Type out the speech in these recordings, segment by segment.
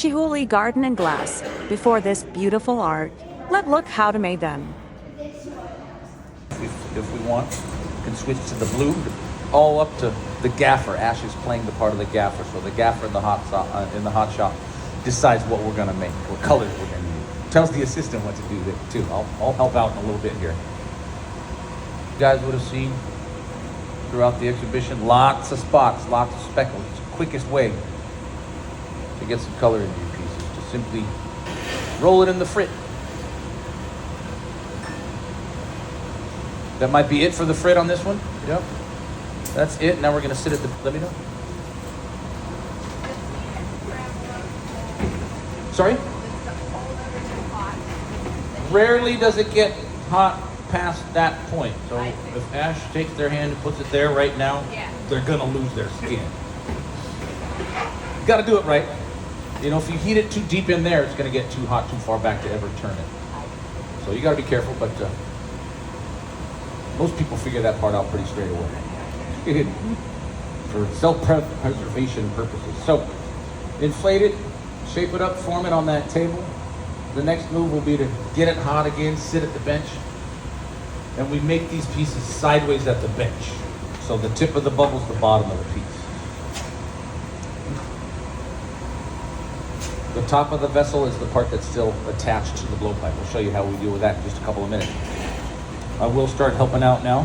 Chihuly garden and glass. Before this beautiful art, let's look how to make them. If we want, we can switch to the blue, all up to the gaffer. Ash is playing the part of the gaffer, so the gaffer in the hot shop decides what we're gonna make, what colors we're gonna use. Tells the assistant what to do too. I'll help out in a little bit here. You guys would have seen throughout the exhibition, lots of spots, lots of speckles. It's the quickest way to get some color into your pieces, to simply roll it in the frit. That might be it for the frit on this one. Yep. That's it. Now we're gonna sit at the, let me know. Sorry? Rarely does it get hot past that point. So if Ash takes their hand and puts it there right now, they're gonna lose their skin. You gotta do it right. You know, if you heat it too deep in there, it's gonna get too hot too far back to ever turn it. So you gotta be careful, but most people figure that part out pretty straight away. For self-preservation purposes. So, inflate it, shape it up, form it on that table. The next move will be to get it hot again, sit at the bench, and we make these pieces sideways at the bench. So the tip of the bubble's the bottom of the piece. The top of the vessel is the part that's still attached to the blowpipe. We'll show you how we deal with that in just a couple of minutes. I will start helping out now.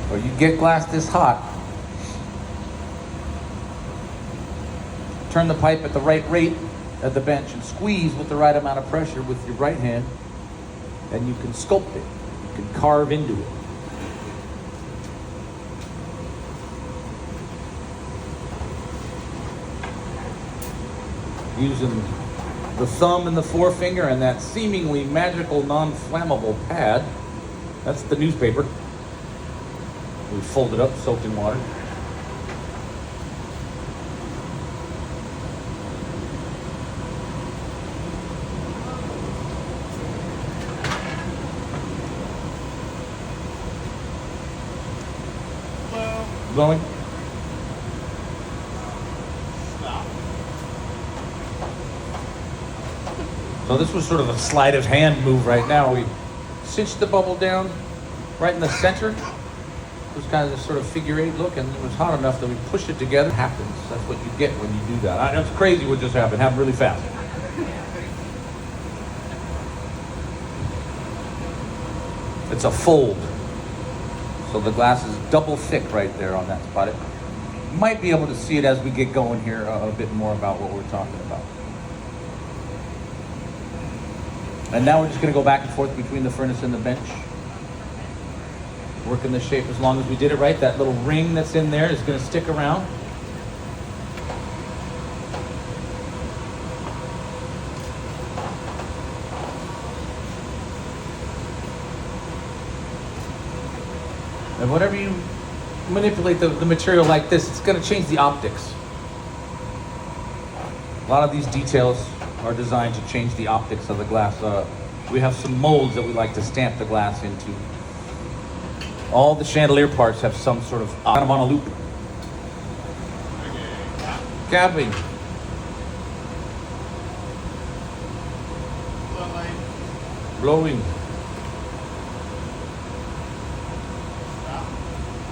When you get glass this hot, turn the pipe at the right rate at the bench and squeeze with the right amount of pressure with your right hand, and you can sculpt it. You can carve into it. Using the thumb and the forefinger and that seemingly magical non-flammable pad. That's the newspaper. We fold it up, soaked in water. Blowing. So this was sort of a sleight of hand move right now. We cinched the bubble down right in the center. It was kind of this sort of figure eight look, and it was hot enough that we pushed it together. It happens. That's what you get when you do that. That's crazy what just happened. Happened really fast. It's a fold. So the glass is double thick right there on that spot. It might be able to see it as we get going here a bit more about what we're talking about. And now we're just going to go back and forth between the furnace and the bench. Working the shape as long as we did it right. That little ring that's in there is going to stick around. And whenever you manipulate the material like this, it's going to change the optics. A lot of these details are designed to change the optics of the glass. We have some molds that we like to stamp the glass into. All the chandelier parts have some sort of on a loop. Capping. Blowing.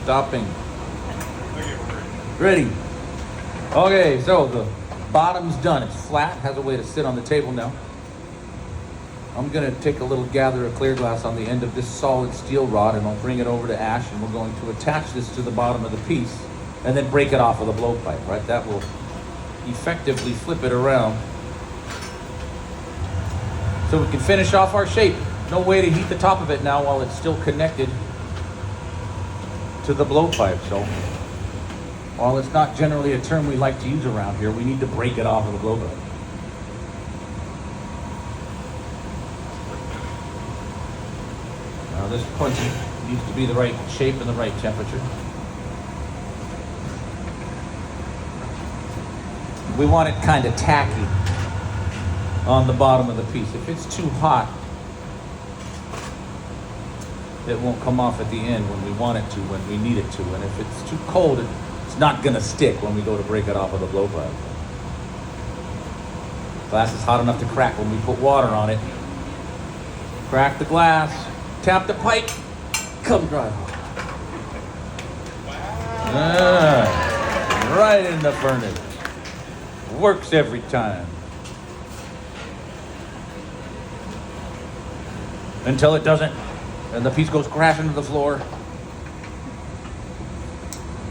Stopping. Ready. Okay, so the bottom's done. It's flat, has a way to sit on the table now. I'm gonna take a little gather of clear glass on the end of this solid steel rod, and I'll bring it over to Ash, and we're going to attach this to the bottom of the piece and then break it off with a blowpipe, right? That will effectively flip it around so we can finish off our shape. No way to heat the top of it now while it's still connected to the blowpipe. So while it's not generally a term we like to use around here, we need to break it off of the blowpipe. Now this punch needs to be the right shape and the right temperature. We want it kind of tacky on the bottom of the piece. If it's too hot, it won't come off at the end when we want it to, when we need it to. And if it's too cold, it's not gonna stick when we go to break it off with a blow pipe. Glass is hot enough to crack when we put water on it. Crack the glass, tap the pipe, come dry. Right in the furnace. Works every time. Until it doesn't, and the piece goes crashing to the floor.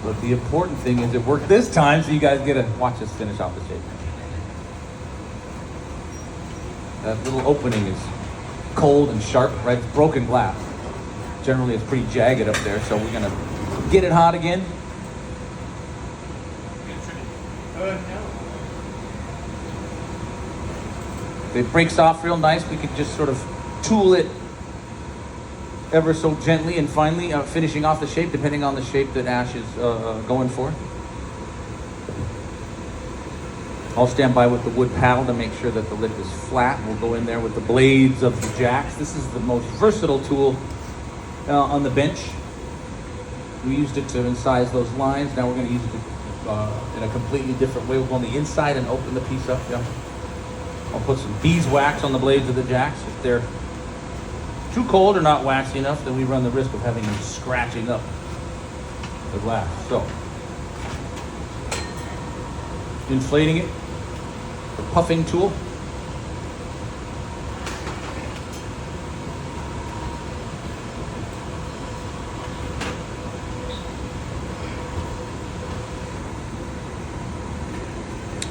But the important thing is it worked this time, so you guys get to watch us finish off the shape. That little opening is cold and sharp, right? It's broken glass. Generally, it's pretty jagged up there, so we're gonna get it hot again. If it breaks off real nice, we could just sort of tool it ever so gently and finely, finishing off the shape, depending on the shape that Ash is going for. I'll stand by with the wood paddle to make sure that the lip is flat. We'll go in there with the blades of the jacks. This is the most versatile tool on the bench. We used it to incise those lines. Now we're going to use it in a completely different way. We'll go on the inside and open the piece up. Yeah. I'll put some beeswax on the blades of the jacks. If they're too cold or not waxy enough, then we run the risk of having them scratching up the glass. So, inflating it, the puffing tool.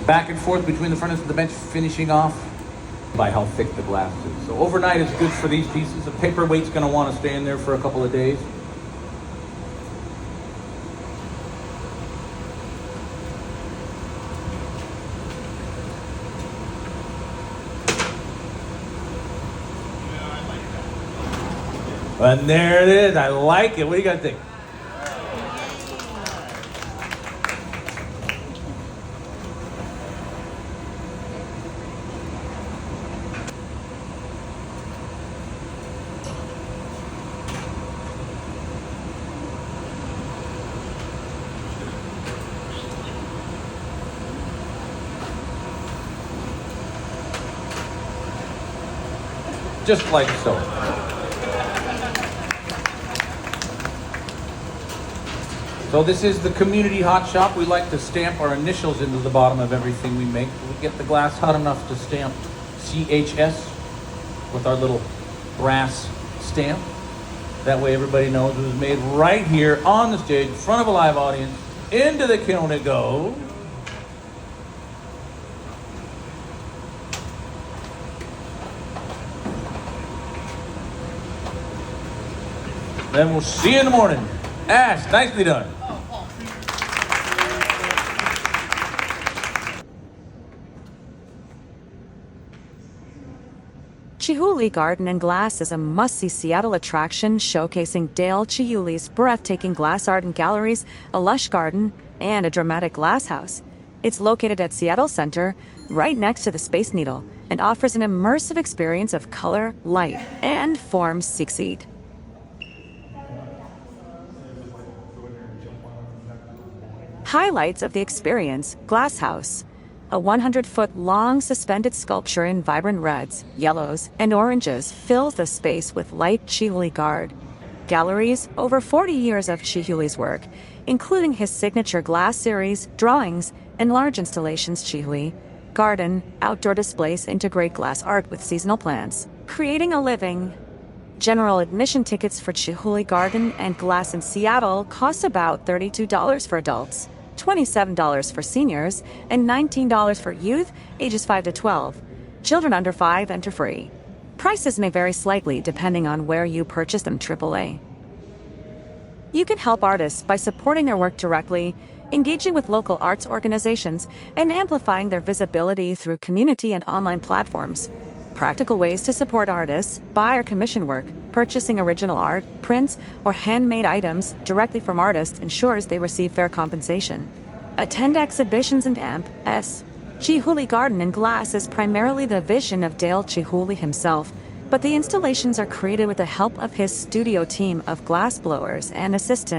Back and forth between the furnace and the bench, finishing off by how thick the glass is. So overnight is good for these pieces. The paperweight's going to want to stay in there for a couple of days. And there it is. I like it. What do you guys think? Just like so. So this is the community hot shop. We like to stamp our initials into the bottom of everything we make. We get the glass hot enough to stamp CHS with our little brass stamp. That way everybody knows it was made right here on the stage, in front of a live audience. Into the kiln it goes. Then we'll see you in the morning. Ash, nicely done. Chihuly Garden and Glass is a must-see Seattle attraction showcasing Dale Chihuly's breathtaking glass art and galleries, a lush garden, and a dramatic glass house. It's located at Seattle Center, right next to the Space Needle, and offers an immersive experience of color, light, and form succeed. Highlights of the experience: Glass House, a 100-foot-long suspended sculpture in vibrant reds, yellows, and oranges fills the space with light Chihuly Guard. Galleries, over 40 years of Chihuly's work, including his signature glass series, drawings, and large installations. Chihuly Garden, outdoor displays integrate glass art with seasonal plants, creating a living. General admission tickets for Chihuly Garden and Glass in Seattle cost about $32 for adults, $27 for seniors, and $19 for youth ages 5 to 12. Children under 5 enter free. Prices may vary slightly depending on where you purchase them. AAA. You can help artists by supporting their work directly, engaging with local arts organizations, and amplifying their visibility through community and online platforms. Practical ways to support artists: buy or commission work. Purchasing original art, prints, or handmade items directly from artists ensures they receive fair compensation. Attend exhibitions and AMP.S. Chihuly Garden and Glass is primarily the vision of Dale Chihuly himself, but the installations are created with the help of his studio team of glass blowers and assistants.